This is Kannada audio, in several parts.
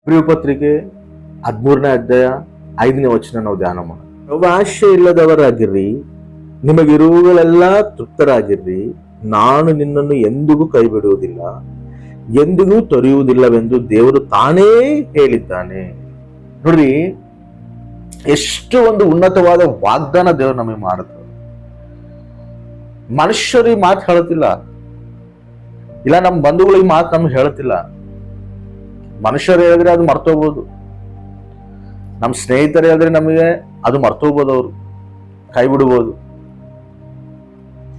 ಪ್ರಿಯ ಪತ್ರಿಕೆ 13ನೇ ಅಧ್ಯಾಯ 5ನೇ ವಚನ ನಾವು ಧ್ಯಾನ ಮಾಡೋಣ. ಆಶೆ ಇಲ್ಲದವರಾಗಿರ್ರಿ, ನಿಮಗಿರುವುಗಳೆಲ್ಲ ತೃಪ್ತರಾಗಿರ್ರಿ. ನಾನು ನಿನ್ನನ್ನು ಎಂದಿಗೂ ಕೈ ಬಿಡುವುದಿಲ್ಲ, ಎಂದಿಗೂ ತೊರೆಯುವುದಿಲ್ಲವೆಂದು ದೇವರು ತಾನೇ ಹೇಳಿದ್ದಾನೆ. ನೋಡ್ರಿ, ಎಷ್ಟು ಒಂದು ಉನ್ನತವಾದ ವಾಗ್ದಾನ ದೇವರು ನಮಗೆ ಮಾಡುತ್ತೆ. ಮನುಷ್ಯರು ಈ ಮಾತು ಹೇಳುತ್ತಿಲ್ಲ, ಇಲ್ಲ ನಮ್ಮ ಬಂಧುಗಳು ಈ ಮಾತು ನಮ್ಗೆ ಹೇಳುತ್ತಿಲ್ಲ. ಮನುಷ್ಯರು ಹೇಳಿದ್ರೆ ಅದು ಮರ್ತೋಗ್ಬೋದು, ನಮ್ಮ ಸ್ನೇಹಿತರು ಹೇಳಿದ್ರೆ ನಮಗೆ ಅದು ಮರ್ತೋಗ್ಬೋದು, ಅವರು ಕೈ ಬಿಡ್ಬೋದು.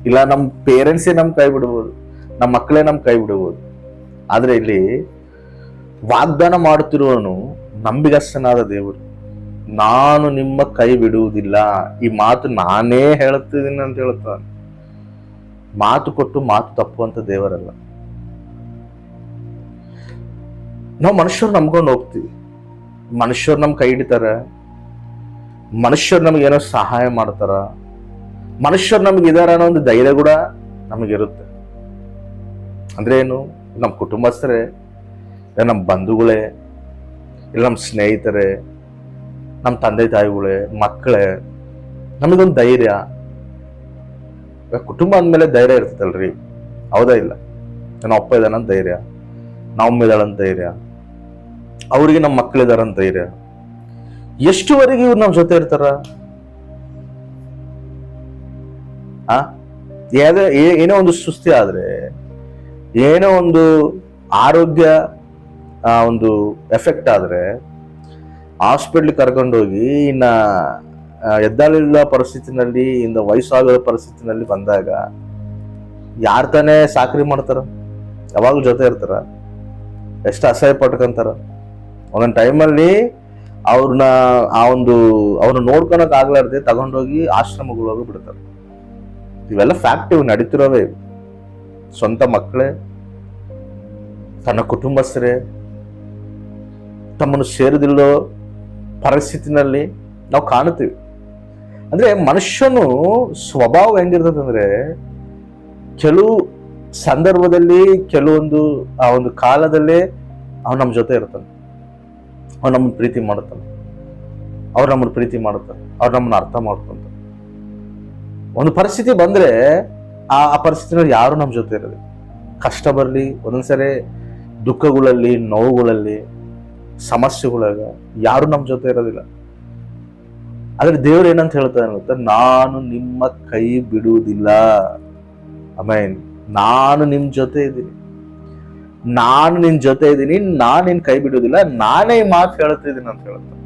ಇಲ್ಲ ನಮ್ಮ ಪೇರೆಂಟ್ಸೇ ನಮ್ ಕೈ ಬಿಡ್ಬೋದು, ನಮ್ಮ ಮಕ್ಕಳೇ ನಮ್ ಕೈ ಬಿಡ್ಬೋದು. ಆದ್ರೆ ಇಲ್ಲಿ ವಾಗ್ದಾನ ಮಾಡುತ್ತಿರುವವನು ನಂಬಿಗಸ್ತನಾದ ದೇವರು. ನಾನು ನಿಮ್ಮ ಕೈ ಬಿಡುವುದಿಲ್ಲ. ಈ ಮಾತು ನಾನೇ ಹೇಳುತ್ತಿದ್ದೀನಿ ಅಂತ ಹೇಳ್ತಾನೆ. ಮಾತು ಕೊಟ್ಟು ಮಾತು ತಪ್ಪುವಂತ ದೇವರಲ್ಲ. ನಾವು ಮನುಷ್ಯರು ನಂಬ್ಕೊಂಡು ಹೋಗ್ತೀವಿ, ಮನುಷ್ಯರು ನಮ್ ಕೈ ಹಿಡಿತಾರ, ಮನುಷ್ಯರು ನಮಗೇನೋ ಸಹಾಯ ಮಾಡ್ತಾರ, ಮನುಷ್ಯರು ನಮ್ಗೆ ಇದಾರ ಅನ್ನೋ ಒಂದು ಧೈರ್ಯ ಕೂಡ ನಮಗಿರುತ್ತೆ. ಅಂದ್ರೆ ಏನು, ನಮ್ಮ ಕುಟುಂಬಸ್ಥರೇ, ಇಲ್ಲ ನಮ್ಮ ಬಂಧುಗಳೇ, ಇಲ್ಲ ನಮ್ಮ ಸ್ನೇಹಿತರೇ, ನಮ್ಮ ತಂದೆ ತಾಯಿಗಳೇ, ಮಕ್ಕಳೇ, ನಮಗೊಂದು ಧೈರ್ಯ. ಕುಟುಂಬ ಅಂದಮೇಲೆ ಧೈರ್ಯ ಇರ್ತದಲ್ರಿ, ಹೌದಾ? ಇಲ್ಲ, ನನ್ನ ಅಪ್ಪ ಇದಾನಂತ ಧೈರ್ಯ, ನಮ್ಮ ಇದ್ದಾಳಂತ ಧೈರ್ಯ, ಅವ್ರಿಗೆ ನಮ್ಮ ಮಕ್ಕಳಿದಾರಂತ ಧೈರ್ಯ. ಎಷ್ಟುವರೆಗೆ ಇವ್ರು ನಮ್ಮ ಜೊತೆ ಇರ್ತಾರ? ಏನೋ ಒಂದು ಸುಸ್ತಿ ಆದ್ರೆ, ಏನೋ ಒಂದು ಆರೋಗ್ಯ ಒಂದು ಎಫೆಕ್ಟ್ ಆದ್ರೆ ಹಾಸ್ಪಿಟ್ಲ್ ಕರ್ಕೊಂಡೋಗಿ ಇನ್ನ ಎದ್ದಾಳಿಲ್ಲ ಪರಿಸ್ಥಿತಿನಲ್ಲಿ, ಇನ್ನು ವಯಸ್ಸಾಗೋ ಪರಿಸ್ಥಿತಿನಲ್ಲಿ ಬಂದಾಗ ಯಾರ್ ತಾನೇ ಸಾಕ್ರಿ ಮಾಡ್ತಾರ? ಯಾವಾಗ್ಲೂ ಜೊತೆ ಇರ್ತಾರ? ಎಷ್ಟು ಅಸಹ್ಯ ಪಟ್ಕೊಂತಾರ. ಒಂದೊಂದು ಟೈಮಲ್ಲಿ ಅವ್ರನ್ನ ನೋಡ್ಕೊಳಕ್ ಆಗ್ಲಾರ್ದೆ ತಗೊಂಡೋಗಿ ಆಶ್ರಮಗಳೋಗಿ ಬಿಡ್ತಾರೆ. ಇವೆಲ್ಲ ಫ್ಯಾಕ್ಟ್, ಇವು ನಡೀತಿರೋವೇ. ಸ್ವಂತ ಮಕ್ಕಳೇ, ತನ್ನ ಕುಟುಂಬಸ್ಥರೇ ತಮ್ಮನ್ನು ಸೇರಿದಿಲ್ಲೋ ಪರಿಸ್ಥಿತಿನಲ್ಲಿ ನಾವು ಕಾಣುತ್ತೀವಿ. ಅಂದ್ರೆ ಮನುಷ್ಯನು ಸ್ವಭಾವ ಹೆಂಗಿರ್ತದೆ ಅಂದ್ರೆ, ಕೆಲವು ಸಂದರ್ಭದಲ್ಲಿ, ಕೆಲವೊಂದು ಆ ಒಂದು ಕಾಲದಲ್ಲೇ ಅವನು ನಮ್ಮ ಜೊತೆ ಇರ್ತಾನೆ, ಅವ್ನು ನಮ್ಮನ್ನು ಪ್ರೀತಿ ಮಾಡ್ತಾನೆ, ಅವ್ರು ನಮ್ಮನ್ನು ಪ್ರೀತಿ ಮಾಡ್ತಾರೆ, ಅವ್ರು ನಮ್ಮನ್ನ ಅರ್ಥ ಮಾಡ್ಕೊಂತಾರೆ. ಒಂದು ಪರಿಸ್ಥಿತಿ ಬಂದ್ರೆ ಆ ಪರಿಸ್ಥಿತಿನಲ್ಲಿ ಯಾರು ನಮ್ಮ ಜೊತೆ ಇರೋದು. ಕಷ್ಟ ಬರಲಿ, ಒಂದೊಂದ್ಸರಿ ದುಃಖಗಳಲ್ಲಿ, ನೋವುಗಳಲ್ಲಿ, ಸಮಸ್ಯೆಗಳಾಗ ಯಾರು ನಮ್ಮ ಜೊತೆ ಇರೋದಿಲ್ಲ. ಆದ್ರೆ ದೇವ್ರು ಏನಂತ ಹೇಳ್ತಾನೆ ಗೊತ್ತಾ? ನಾನು ನಿಮ್ಮ ಕೈ ಬಿಡುವುದಿಲ್ಲ. ಆಮೇನ್. ನಾನು ನಿಮ್ ಜೊತೆ ಇದ್ದೀನಿ, ನಾನು ನಿನ್ ಜೊತೆ ಇದ್ದೀನಿ, ನಾನು ನಿನ್ ಕೈ ಬಿಡುವುದಿಲ್ಲ, ನಾನೇ ಈ ಮಾತು ಹೇಳ್ತಿದ್ದೀನಿ ಅಂತ ಹೇಳ್ತಾನೆ.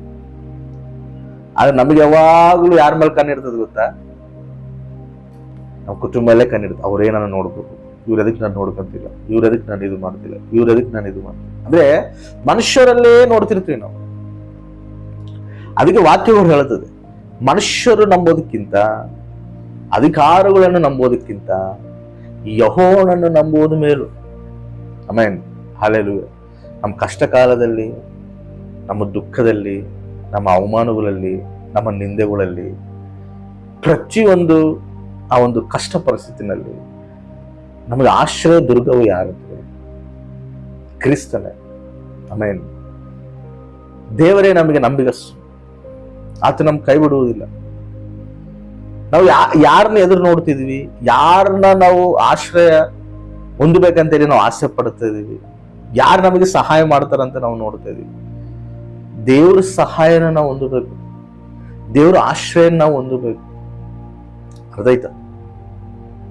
ಆದ್ರೆ ನಮಗೆ ಯಾವಾಗ್ಲೂ ಯಾರ ಮೇಲೆ ಕಣ್ಣಿರ್ತದೆ ಗೊತ್ತಾ? ನಮ್ಮ ಕುಟುಂಬದಲ್ಲೇ ಕಣ್ಣಿರ್ತದೆ. ಅವ್ರೇನ ನೋಡ್ಬೇಕು, ಇವ್ರ ಎದಕ್ ನಾನು ನೋಡ್ಕೊಂತಿಲ್ಲ, ಇವ್ರ ಎದಕ್ ನಾನು ಇದು ಮಾಡ್ತಿಲ್ಲ, ಇವ್ರ ಎದಕ್ ನಾನು ಇದು ಮಾಡ್ತಿಲ್ಲ. ಅಂದ್ರೆ ಮನುಷ್ಯರಲ್ಲೇ ನೋಡ್ತಿರ್ತೀವಿ ನಾವು. ಅದಕ್ಕೆ ವಾಕ್ಯಗಳು ಹೇಳುತ್ತದೆ, ಮನುಷ್ಯರು ನಂಬೋದಕ್ಕಿಂತ, ಅಧಿಕಾರಗಳನ್ನು ನಂಬೋದಕ್ಕಿಂತ ಯೆಹೋವನನ್ನು ನಂಬುವುದು ಮೇಲು. Amen, hallelujah. ನಮ್ಮ ಕಷ್ಟ ಕಾಲದಲ್ಲಿ, ನಮ್ಮ ದುಃಖದಲ್ಲಿ, ನಮ್ಮ ಅವಮಾನಗಳಲ್ಲಿ, ನಮ್ಮ ನಿಂದೆಗಳಲ್ಲಿ, ಪ್ರತಿಯೊಂದು ಆ ಒಂದು ಕಷ್ಟ ಪರಿಸ್ಥಿತಿನಲ್ಲಿ ನಮಗೆ ಆಶ್ರಯ ದುರ್ಗವು ಯಾರುತ್ತೆ? ಕ್ರಿಸ್ತನೇ. ಆಮೆನ್. ದೇವರೇ ನಮಗೆ ನಂಬಿಗಸ್ತು. ಆತ ನಮ್ ಕೈ ಬಿಡುವುದಿಲ್ಲ. ನಾವು ಯಾರನ್ನ ಎದುರು ನೋಡ್ತಿದ್ವಿ, ಯಾರನ್ನ ನಾವು ಆಶ್ರಯ ಹೊಂದಬೇಕಂತೇಳಿ ನಾವು ಆಸೆ ಪಡ್ತಾ ಇದೀವಿ, ಯಾರು ನಮಗೆ ಸಹಾಯ ಮಾಡ್ತಾರಂತ ನಾವು ನೋಡ್ತಾ ಇದೀವಿ. ದೇವ್ರ ಸಹಾಯನ ನಾವು ಹೊಂದಬೇಕು, ದೇವ್ರ ಆಶ್ರಯನ ನಾವು ಹೊಂದಬೇಕು. ಅರ್ಧಾಯ್ತ?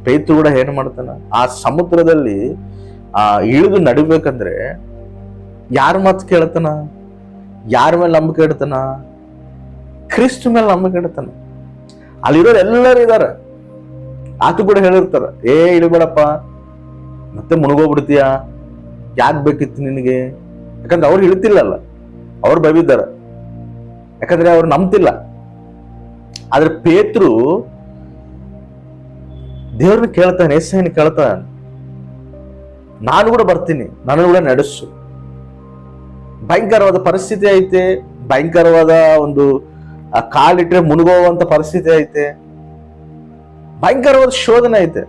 ಪೇತ್ರ ಕೂಡ ಏನು ಮಾಡ್ತಾನ, ಆ ಸಮುದ್ರದಲ್ಲಿ ಇಳಿದು ನಡಿಬೇಕಂದ್ರೆ ಯಾರ ಮಾತು ಕೇಳ್ತಾನ? ಯಾರ ಮೇಲೆ ನಂಬಿಕೆ ಇಡ್ತಾನ? ಕ್ರಿಸ್ತ ಮೇಲೆ ನಂಬಿಕೆ ಇಡ್ತಾನ. ಅಲ್ಲಿರೋರು ಎಲ್ಲರೂ ಇದಾರೆ, ಆತ ಕೂಡ ಹೇಳಿರ್ತಾರ, ಇಳಿಬೇಡಪ್ಪ, ಮತ್ತೆ ಮುಳುಗೋಗ್ಬಿಡ್ತೀಯ, ಯಾಕೆ ಬೇಕಿತ್ತು ನಿನಗೆ? ಯಾಕಂದ್ರೆ ಅವ್ರು ಇಳಿತಿಲ್ಲಲ್ಲ, ಅವ್ರು ಬೈದಿದ್ದಾರೆ, ಯಾಕಂದ್ರೆ ಅವ್ರು ನಂಬ್ತಿಲ್ಲ. ಆದ್ರೆ ಪೇತ್ರು ದೇವ್ರನ್ನ ಕೇಳ್ತಾನೆ, ಏಸಯ್ಯನ ಕೇಳ್ತಾನೆ, ನಾನು ಕೂಡ ಬರ್ತೀನಿ, ನಾನು ಕೂಡ ನಡೆಸು. ಭಯಂಕರವಾದ ಪರಿಸ್ಥಿತಿ ಐತೆ, ಭಯಂಕರವಾದ ಒಂದು ಕಾಲಿಟ್ರೆ ಮುಳುಗೋಗುವಂತ ಪರಿಸ್ಥಿತಿ ಐತೆ, ಭಯಂಕರವಾದ ಶೋಧನೆ ಐತೆ.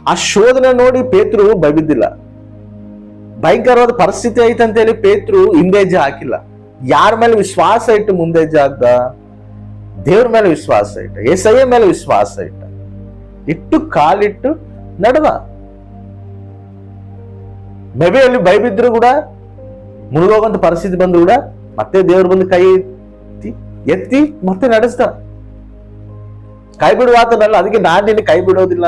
ಆ ಶೋಧನೆ ನೋಡಿ ಪೇತ್ರು ಭಯಬಿದ್ದಿಲ್ಲ, ಭಯಂಕರವಾದ ಪರಿಸ್ಥಿತಿ ಐತಂತ ಹೇಳಿ ಪೇತ್ರು ಹಿಂದೆ ಹೆಜ್ಜೆ ಹಾಕಿಲ್ಲ. ಯಾರ ಮೇಲೆ ವಿಶ್ವಾಸ ಇಟ್ಟು ಮುಂದೆ ಹೆಜ್ಜೆ ಹಾಕ್ದ? ದೇವ್ರ ಮೇಲೆ ವಿಶ್ವಾಸ ಇಟ್ಟ, యేసయ్య ಮೇಲೆ ವಿಶ್ವಾಸ ಇಟ್ಟು ಕಾಲಿಟ್ಟು ನಡೆದ. ಮೇಬಿ ಅಲ್ಲಿ ಭಯಬಿದ್ರು ಕೂಡ, ಮುಳುಗೋಗಂತ ಪರಿಸ್ಥಿತಿ ಬಂದ್ರು ಕೂಡ ಮತ್ತೆ ದೇವ್ರು ಬಂದು ಕೈ ಎತ್ತಿ ಮತ್ತೆ ನಡೆಸ್ದ. ಕೈ ಬಿಡುವ ಆತನಲ್ಲ, ಅದಕ್ಕೆ ನಾನ್ ನಿನ್ನ ಕೈ ಬಿಡೋದಿಲ್ಲ.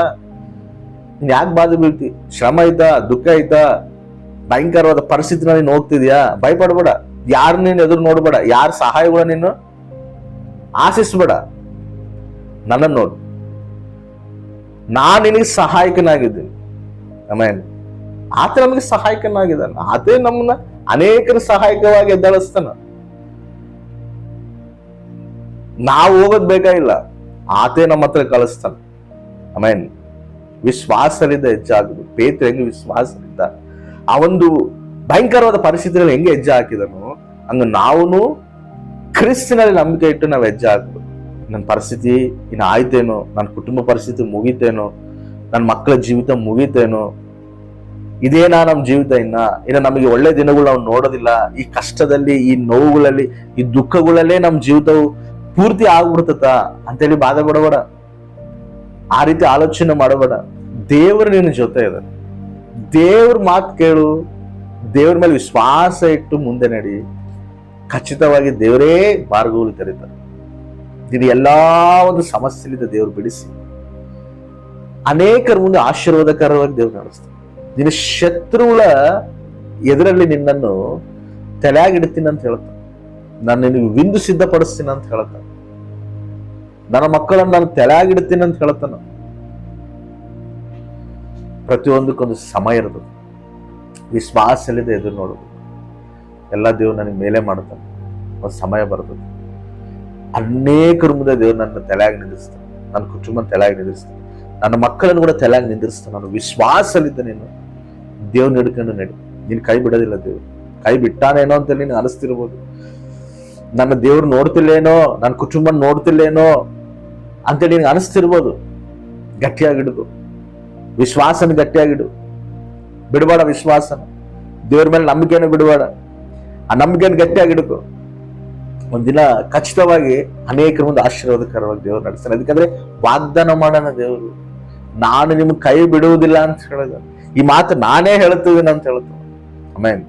ನೀನ್ ಯಾಕೆ ಬಾಧೆ ಬೀಳ್ತಿ? ಶ್ರಮ ಐತಾ, ದುಃಖ ಐತಾ, ಭಯಂಕರವಾದ ಪರಿಸ್ಥಿತಿನ ನೀನು ಹೋಗ್ತಿದ್ಯಾ, ಭಯಪಡ್ಬೇಡ. ಯಾರು ನೀನು ಎದುರು ನೋಡ್ಬೇಡ, ಯಾರ ಸಹಾಯಗಳ ನೀನು ಆಶಿಸ್ಬೇಡ. ನನ್ನ ನೋಡು, ನಾನ್ ನಿನಗೆ ಸಹಾಯಕನಾಗಿದ್ದೀನಿ. ಆಮೇಲೆ ಆತ ನಮಗೆ ಸಹಾಯಕನಾಗಿದ್ದಾನೆ. ಆತೇ ನಮ್ಮನ್ನ ಅನೇಕರ ಸಹಾಯಕವಾಗಿ ಎದ್ದಳಿಸ್ತಾನ. ನಾವು ಹೋಗೋದ್ ಬೇಕಾಗಿಲ್ಲ, ಆತೇ ನಮ್ಮ ಹತ್ರ ಕಳಿಸ್ತಾನ. ಆಮೇಲೆ ವಿಶ್ವಾಸದಿಂದ ಹೆಚ್ಚಾಗುದು. ಪೇತ್ರ ಹೆಂಗೆ ವಿಶ್ವಾಸದಿಂದ ಆ ಒಂದು ಭಯಂಕರವಾದ ಪರಿಸ್ಥಿತಿಯಲ್ಲಿ ಹೆಂಗೆ ಹೆಜ್ಜೆ ಹಾಕಿದನು, ಹಂಗ ನಾವು ಕ್ರಿಸ್ತನಲ್ಲಿ ನಂಬಿಕೆ ಇಟ್ಟು ನಾವು ಹೆಜ್ಜೆ ಹಾಕ್ಬೇಕು. ನನ್ನ ಪರಿಸ್ಥಿತಿ ಇನ್ನು ಆಯ್ತೇನೋ, ನನ್ನ ಕುಟುಂಬ ಪರಿಸ್ಥಿತಿ ಮುಗಿತೇನೋ, ನನ್ನ ಮಕ್ಕಳ ಜೀವಿತ ಮುಗಿತೇನೋ, ಇದೇನಾ ನಮ್ಮ ಜೀವಿತ ಇನ್ನು ನಮಗೆ ಒಳ್ಳೆ ದಿನಗಳು ನಾವು ನೋಡೋದಿಲ್ಲ. ಈ ಕಷ್ಟದಲ್ಲಿ, ಈ ನೋವುಗಳಲ್ಲಿ, ಈ ದುಃಖಗಳಲ್ಲೇ ನಮ್ಮ ಜೀವಿತವು ಪೂರ್ತಿ ಆಗ್ಬಿಡ್ತತ ಅಂತೇಳಿ ಬಾಧೆ ಪಡಬೇಡ. ಆ ರೀತಿ ಆಲೋಚನೆ ಮಾಡಬೇಡ. ದೇವರು ನಿನ್ನ ಜೊತೆ ಇದ್ದಾನೆ. ದೇವ್ರ ಮಾತು ಕೇಳು, ದೇವ್ರ ಮೇಲೆ ವಿಶ್ವಾಸ ಇಟ್ಟು ಮುಂದೆ ನಡಿ. ಖಚಿತವಾಗಿ ದೇವರೇ ಮಾರ್ಗಗಳು ತೆರೀತಾರೆ. ಇದು ಎಲ್ಲಾ ಒಂದು ಸಮಸ್ಯೆಯಿಂದ ದೇವ್ರು ಬಿಡಿಸಿ ಅನೇಕರ ಮುಂದೆ ಆಶೀರ್ವಾದಕರವಾಗಿ ದೇವ್ರು ನಡೆಸ್ತಾರೆ. ನಿನ್ನ ಶತ್ರುಗಳ ಎದುರಲ್ಲಿ ನಿನ್ನನ್ನು ತಲೆಯಾಗಿಡ್ತೀನಿ ಅಂತ ಹೇಳ್ತಾನೆ. ನಾನು ನಿನಗೆ ವಿಂದು ಸಿದ್ಧಪಡಿಸ್ತೀನಿ ಅಂತ ಹೇಳ್ತಾನೆ. ನನ್ನ ಮಕ್ಕಳನ್ನು ನಾನು ತಲೆಯಾಗಿಡ್ತೀನಿ ಅಂತ ಹೇಳ್ತಾನ. ಪ್ರತಿಯೊಂದಕ್ಕೊಂದು ಸಮಯ ಇರ್ತದೆ. ವಿಶ್ವಾಸಲಿದೆ ಎದುರು ನೋಡೋದು. ಎಲ್ಲ ದೇವ್ರು ನನಗೆ ಮೇಲೆ ಮಾಡ್ತಾನೆ. ಒಂದು ಸಮಯ ಬರ್ತದೆ. ಅನೇಕರ ಮುಂದೆ ದೇವ್ರು ನನ್ನ ತಲೆಯಾಗಿ ನಿಂದಿರ್ಸ್ತಾನೆ. ನನ್ನ ಕುಟುಂಬ ತಲೆಯಾಗಿ ನಿಂದಿರ್ಸ್ತಾನೆ. ನನ್ನ ಮಕ್ಕಳನ್ನು ಕೂಡ ತಲೆಯಾಗಿ ನಿಂದಿರ್ಸ್ತಾನೆ. ನಾನು ವಿಶ್ವಾಸಲಿದ್ದ ನೀನು ದೇವ್ರನ್ನ ಹಿಡ್ಕೊಂಡು ನಡಿ. ನೀನು ಕೈ ಬಿಡೋದಿಲ್ಲ. ದೇವ್ರು ಕೈ ಬಿಟ್ಟಾನೇನೋ ಅಂತ ನೀನು ಅನಿಸ್ತಿರ್ಬೋದು. ನನ್ನ ದೇವ್ರು ನೋಡ್ತಿಲ್ಲೇನೋ, ನನ್ನ ಕುಟುಂಬ ನೋಡ್ತಿಲ್ಲೇನೋ ಅಂತೇಳಿ ನಿನ್ಗೆ ಅನಿಸ್ತಿರ್ಬೋದು. ಗಟ್ಟಿಯಾಗಿಡು, ವಿಶ್ವಾಸನ ಗಟ್ಟಿಯಾಗಿಡು. ಬಿಡಬೇಡ ವಿಶ್ವಾಸನ. ದೇವ್ರ ಮೇಲೆ ನಂಬಿಕೆಯನ್ನು ಬಿಡಬೇಡ. ಆ ನಂಬಿಕೆಯನ್ನು ಗಟ್ಟಿಯಾಗಿಡ್ಕೊ. ಒಂದಿನ ಖಚಿತವಾಗಿ ಅನೇಕರ ಮುಂದೆ ಆಶೀರ್ವಾದಕರವಾಗಿ ದೇವ್ರು ನಡೆಸ್ತಾನೆ. ಅದಕ್ಕಂದ್ರೆ ವಾಗ್ದಾನ ಮಾಡೋಣ ದೇವರು, ನಾನು ನಿಮ್ಗೆ ಕೈ ಬಿಡುವುದಿಲ್ಲ ಅಂತ ಹೇಳಿದ. ಈ ಮಾತು ನಾನೇ ಹೇಳ್ತಿದ್ದೀನಿ ಅಂತ ಹೇಳ್ತಾನೆ. ಆಮೇಲೆ